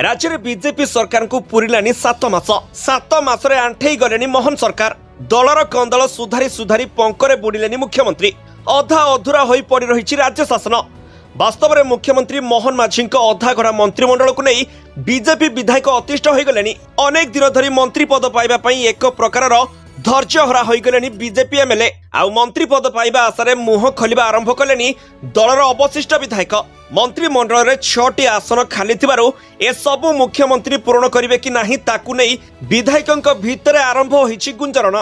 राज्य में बीजेपी सरकार को पूरिलानी 7 मास 7 मासरे आंठेई गलेनी मोहन सरकार। दलर कंदल सुधारी सुधारी पंकरे बुड़िलेनी मुख्यमंत्री। अधा अधूरा होई पड़ी रही राज्य शासन। वास्तव में मुख्यमंत्री मोहन माझी अधा गढ़ा मंत्रिमंडल को नहीं बीजेपी विधायक अतिष्ठ हो गले। अनेक दिन धरी मंत्री पद पाइबा एक प्रकार धैर्य हरा हो गले बीजेपी एमएलए। आउ मंत्री पद पाइबा आशारे मुह खोलिबा आरंभ कले दलर अवशिष्ट विधायक। मंत्रिमंडल में 6टी आसन खाली थिबारु ए सबु मुख्यमंत्री पूर्ण करिवे कि नाही ताकू नै विधायकक भितर आरंभ होईछि गुंजरण।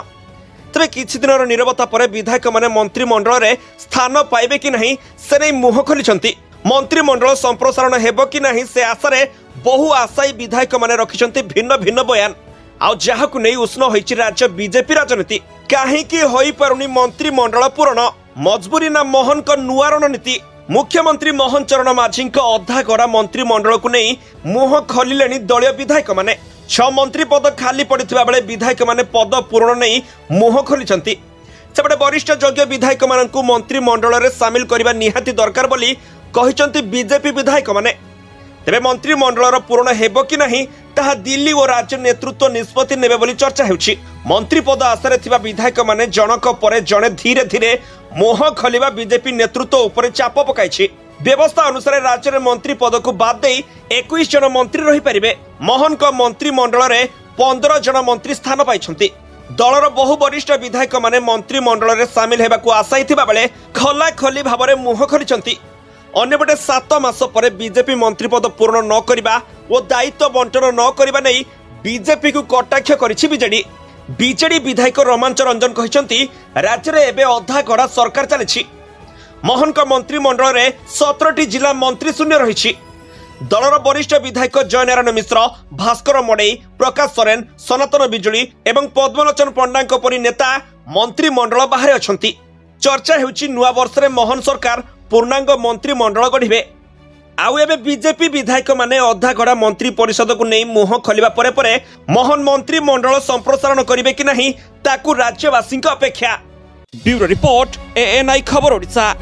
तबे किछि दिनर निरवता परे विधायक माने मंत्रिमंडल में स्थान पाइबे कि नाही से नै मुह खोलिछंती। मंत्रिमंडल संप्रसारण हेबो कि नाही से आशारे बहु आशायी विधायक माने रखिछंती भिन्न भिन्न बयान। आउ जहाकु नै उष्ण होईछि राज्य बीजेपी राजनीति। काहेकि होई पारुनी मंत्रिमंडल पूर्ण? मजबूरी ना मोहन को नुआ रणनीति? मुख्यमंत्री मोहन चरण माझी अधा गड़ा मंत्रिमंडल को नहीं मुह खोलिले दलीय विधायक माने। 6 मंत्री पद खाली पड़ता बेले विधायक माने पद पूर्ण नहीं मुह खोलिछंती। सेपटे वरिष्ठ योग्य विधायक मानकु मंत्रिमंडल में सामिल करने निहाती दरकार बोली कहिसंती बीजेपी विधायक माने। तेबे मंत्रिमंडल पूर्ण हेबो कि नहीं ताहा दिल्ली और राज्य नेतृत्व निष्पत्ति नेबे बोली चर्चा हेउछि। मंत्री पद आशारे थिबा विधायक माने जनक परे जणे धीरे धीरे मोह खोलिबा बीजेपी नेतृत्व उपरे चाप पकाइछि। व्यवस्था अनुसार राज्य में मंत्री पद को बाद दे 21 जन मंत्री रही परिबे। मोहन को मंत्रिमंडल में 15 जन मंत्री स्थान पाइछंती। दलर बहु वरिष्ठ विधायक माने मंत्रिमंडल में सामिल हेबाकू आशायी थिबा बेले खला खली भाबरे मुह खोलिछंती। अन्यपटे 7 मास पर बीजेपी मंत्री पद पूर्ण न करिबा और दायित्व बंटन न करिबा नै बीजेपी को कटाक्ष करिछि बीजेडी। बीजेडी विधायक रोमांच रंजन कहिसंती राज्य में एबे अधा गड़ा सरकार चलिछि। मोहन का मंत्रिमंडल में 17टी जिला मंत्री शून्य रही। दलर वरिष्ठ विधायक जयनारायण मिश्र, भास्कर मडई, प्रकाश सोरेन, सनातन बिजुली एवं पद्मलोचन पंडा परी नेता मंत्रिमंडल बाहर अछंती। चर्चा हेउछि नुआ वर्ष में मोहन सरकार पूर्णांग मंत्रिमंडल गढ़िबे। आउ एबे बीजेपी विधायक माने अधा गड़ा मंत्री परिषद को नहीं मुह खोलिबा परे परे मोहन मंत्रिमंडल संप्रसारण करिवे कि नहीं ताकू राज्यवासी अपेक्षा। ब्यूरो रिपोर्ट ANI खबर ओडिशा।